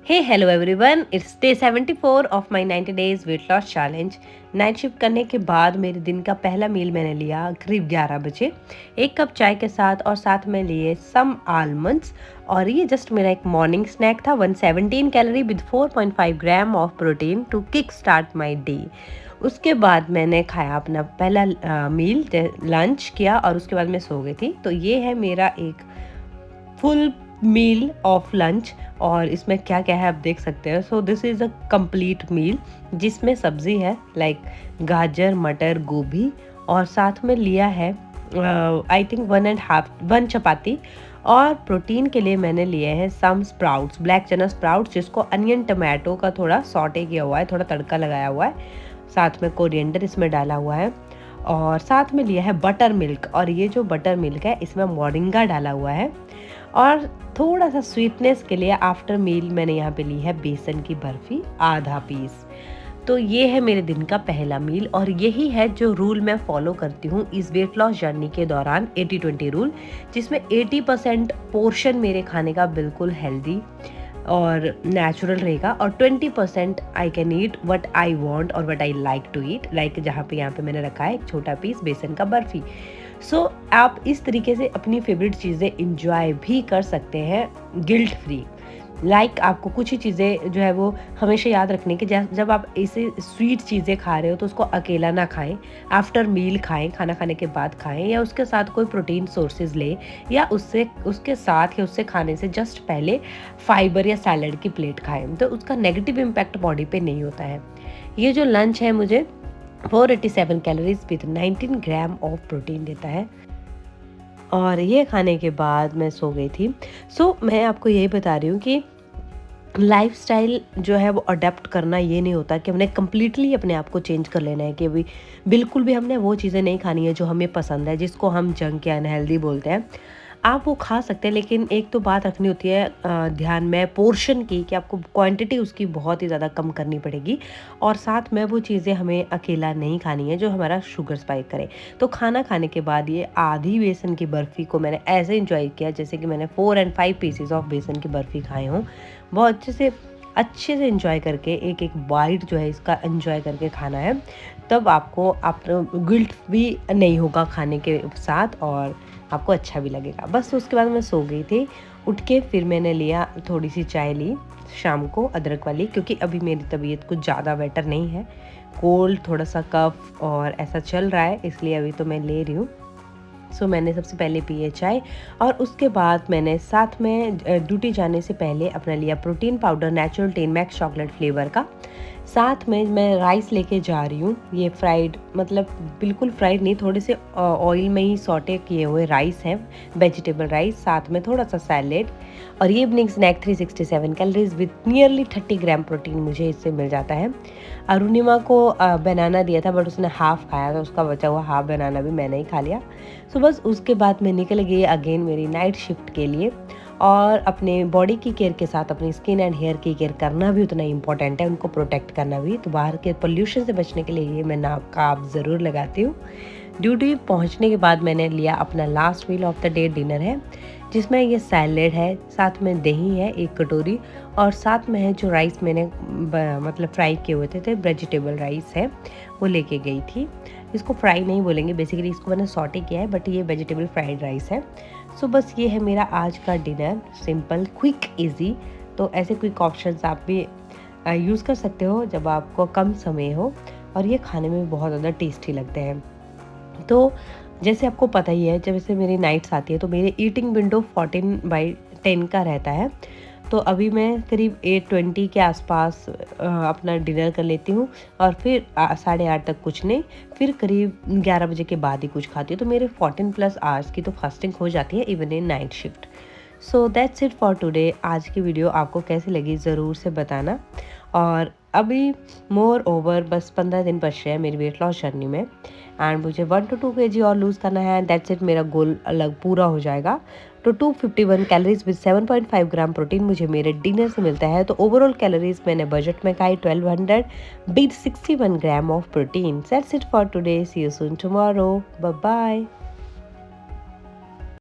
Hey hello everyone, it's day 74 of my 90 days weight loss challenge. Night shift करने के बाद मेरे दिन का पहला मील मैंने लिया करीब 11 बजे, एक कप चाय के साथ और साथ में लिए सम आलमंड्स। और ये जस्ट मेरा एक मॉर्निंग स्नैक था। 117 calorie with 4.5 gram of protein to kick start my day. उसके बाद मैंने खाया अपना पहला मील, लंच किया और उसके बाद मैं सो गई थी। तो ये है मेरा एक फुल मील ऑफ लंच और इसमें क्या क्या है आप देख सकते हैं। So this is a complete meal जिसमें सब्ज़ी है लाइक गाजर, मटर, गोभी और साथ में लिया है आई थिंक 1.5 चपाती। और प्रोटीन के लिए मैंने लिए हैं सम स्प्राउट्स, ब्लैक चना स्प्राउट्स, जिसको अनियन टमाटो का थोड़ा सॉटे किया हुआ है, थोड़ा तड़का लगाया हुआ है, साथ में कोरिएंडर इसमें डाला हुआ है और साथ में लिया है बटर मिल्क। और ये जो बटर मिल्क है इसमें मोरिंगा डाला हुआ है और थोड़ा सा स्वीटनेस के लिए आफ्टर मील मैंने यहाँ पे ली है बेसन की बर्फ़ी आधा पीस। तो ये है मेरे दिन का पहला मील और यही है जो रूल मैं फॉलो करती हूँ इस वेट लॉस जर्नी के दौरान, 80-20 रूल, जिसमें 80% पोर्शन मेरे खाने का बिल्कुल हेल्दी और नेचुरल रहेगा और 20% I can eat what I want और what I like to eat, like जहाँ पे यहाँ पे मैंने रखा है एक छोटा पीस बेसन का बर्फ़ी। सो आप इस तरीके से अपनी फेवरेट चीज़ें इंजॉय भी कर सकते हैं गिल्ट फ्री। लाइक आपको कुछ ही चीज़ें जो है वो हमेशा याद रखने की, जब आप ऐसे स्वीट चीज़ें खा रहे हो तो उसको अकेला ना खाएं, आफ्टर मील खाएं, खाना खाने के बाद खाएं या उसके साथ कोई प्रोटीन सोर्सेज लें या उसके साथ या उससे खाने से जस्ट पहले फाइबर या सैलड की प्लेट खाएं, तो उसका नेगेटिव इम्पैक्ट बॉडी पे नहीं होता है। ये जो लंच है मुझे 487 calories with 19 gram of protein देता है और ये खाने के बाद मैं सो गई थी। सो मैं आपको यही बता रही हूँ कि लाइफस्टाइल जो है वो अडेप्ट करना ये नहीं होता कि हमने कम्प्लीटली अपने आप को चेंज कर लेना है कि अभी बिल्कुल भी हमने वो चीज़ें नहीं खानी है जो हमें पसंद है, जिसको हम जंक या अनहेल्दी बोलते हैं। आप वो खा सकते हैं लेकिन एक तो बात रखनी होती है ध्यान में पोर्शन की, कि आपको क्वांटिटी उसकी बहुत ही ज़्यादा कम करनी पड़ेगी और साथ में वो चीज़ें हमें अकेला नहीं खानी है जो हमारा शुगर स्पाइक करे। तो खाना खाने के बाद ये आधी बेसन की बर्फ़ी को मैंने ऐसे इंजॉय किया जैसे कि मैंने 4 और 5 पीसेज ऑफ बेसन की बर्फ़ी खाए हों। बहुत अच्छे से इंजॉय करके एक एक बाइट जो है इसका इंजॉय करके खाना है, तब आपको आप गिल्ट भी नहीं होगा खाने के साथ और आपको अच्छा भी लगेगा। बस उसके बाद मैं सो गई थी। उठ के फिर मैंने लिया थोड़ी सी चाय ली शाम को, अदरक वाली, क्योंकि अभी मेरी तबीयत कुछ ज़्यादा बेटर नहीं है, कोल्ड, थोड़ा सा कफ और ऐसा चल रहा है, इसलिए अभी तो मैं ले रही हूँ। सो मैंने सबसे पहले पी है चाय और उसके बाद मैंने साथ में ड्यूटी जाने से पहले अपना लिया protein powder natural 10 max chocolate flavour का। साथ में मैं राइस लेके जा रही हूँ, ये फ्राइड, मतलब बिल्कुल फ्राइड नहीं, थोड़े से ऑयल में ही सॉटे किए हुए राइस हैं, वेजिटेबल राइस, साथ में थोड़ा सा सैलेड। और ये evening snack 367 calories with nearly 30 gram protein मुझे इससे मिल जाता है। अरुणिमा को बनाना दिया था बट उसने हाफ़ खाया था, उसका बचा हुआ हाफ़ बनाना भी मैंने ही खा लिया। सो बस उसके बाद मैं निकल गई अगेन मेरी नाइट शिफ्ट के लिए। और अपने बॉडी की केयर के साथ अपनी स्किन एंड हेयर की केयर करना भी उतना ही इम्पॉर्टेंट है, उनको प्रोटेक्ट करना भी। तो बाहर के पोल्यूशन से बचने के लिए ये मैं नकाब ज़रूर लगाती हूँ। ड्यूटी पहुँचने के बाद मैंने लिया अपना last meal of the day, dinner है जिसमें ये सैलेड है, साथ में दही है 1 कटोरी और साथ में है जो राइस मैंने मतलब फ्राई किए हुए थे वेजिटेबल राइस है, वो लेके गई थी। इसको फ्राई नहीं बोलेंगे, बेसिकली इसको मैंने सॉटे किया है बट ये वेजिटेबल फ्राइड राइस है। सो बस ये है मेरा आज का डिनर, सिंपल, क्विक, इजी। तो ऐसे क्विक ऑप्शंस आप भी यूज़ कर सकते हो जब आपको कम समय हो और ये खाने में बहुत ज़्यादा टेस्टी लगते हैं। तो जैसे आपको पता ही है, जब से मेरी नाइट्स आती है तो मेरे ईटिंग विंडो 14/10 का रहता है। तो अभी मैं करीब 8:20 के आसपास अपना डिनर कर लेती हूँ और फिर 8:30 तक कुछ नहीं, फिर करीब 11 बजे के बाद ही कुछ खाती हूँ। तो मेरे 14+ आवर्स की तो फास्टिंग हो जाती है even in night shift. So that's it for today. आज की वीडियो आपको कैसी लगी ज़रूर से बताना। और अभी मोर ओवर बस 15 दिन बचे हैं मेरी वेट लॉस जर्नी में एंड मुझे 1 to 2 kg और लूज़ करना है। दैट्स इट, मेरा गोल अलग पूरा हो जाएगा। तो 251 कैलोरीज विद 7.5 ग्राम प्रोटीन मुझे मेरे डिनर से मिलता है। तो ओवरऑल कैलोरीज मैंने बजट में खाई 1200 with 61 gram of protein. That's it for today, see you soon tomorrow, bye bye.